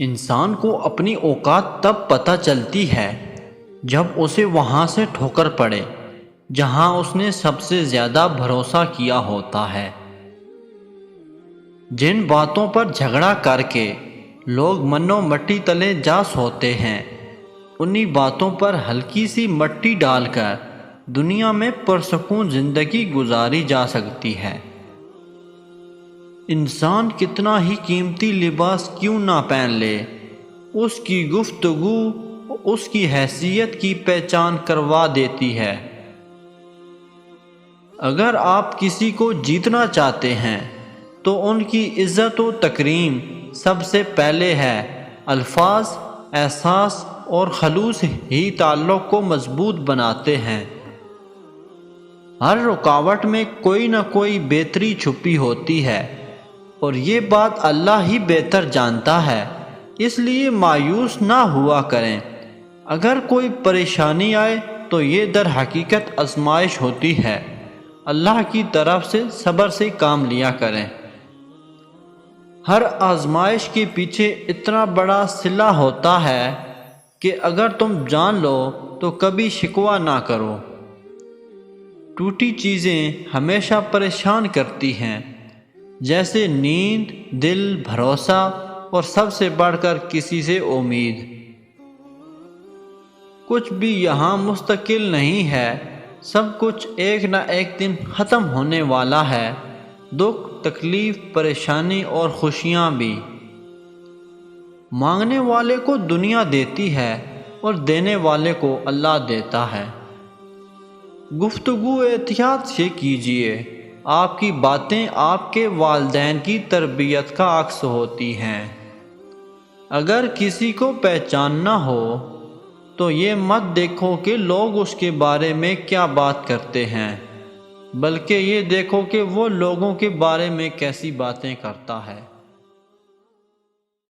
انسان کو اپنی اوقات تب پتہ چلتی ہے جب اسے وہاں سے ٹھوکر پڑے جہاں اس نے سب سے زیادہ بھروسہ کیا ہوتا ہے۔ جن باتوں پر جھگڑا کر کے لوگ منو مٹی تلے جا سوتے ہیں، انہی باتوں پر ہلکی سی مٹی ڈال کر دنیا میں پرسکون زندگی گزاری جا سکتی ہے۔ انسان کتنا ہی قیمتی لباس کیوں نہ پہن لے، اس کی گفتگو اس کی حیثیت کی پہچان کروا دیتی ہے۔ اگر آپ کسی کو جیتنا چاہتے ہیں تو ان کی عزت و تکریم سب سے پہلے ہے۔ الفاظ، احساس اور خلوص ہی تعلق کو مضبوط بناتے ہیں۔ ہر رکاوٹ میں کوئی نہ کوئی بہتری چھپی ہوتی ہے اور یہ بات اللہ ہی بہتر جانتا ہے، اس لیے مایوس نہ ہوا کریں۔ اگر کوئی پریشانی آئے تو یہ در حقیقت آزمائش ہوتی ہے، اللہ کی طرف سے صبر سے کام لیا کریں۔ ہر آزمائش کے پیچھے اتنا بڑا صلہ ہوتا ہے کہ اگر تم جان لو تو کبھی شکوہ نہ کرو۔ ٹوٹی چیزیں ہمیشہ پریشان کرتی ہیں، جیسے نیند، دل، بھروسہ اور سب سے بڑھ کر کسی سے امید۔ کچھ بھی یہاں مستقل نہیں ہے، سب کچھ ایک نہ ایک دن ختم ہونے والا ہے، دکھ، تکلیف، پریشانی اور خوشیاں بھی۔ مانگنے والے کو دنیا دیتی ہے اور دینے والے کو اللہ دیتا ہے۔ گفتگو احتیاط سے کیجیے، آپ کی باتیں آپ کے والدین کی تربیت کا عکس ہوتی ہیں۔ اگر کسی کو پہچاننا ہو تو یہ مت دیکھو کہ لوگ اس کے بارے میں کیا بات کرتے ہیں، بلکہ یہ دیکھو کہ وہ لوگوں کے بارے میں کیسی باتیں کرتا ہے۔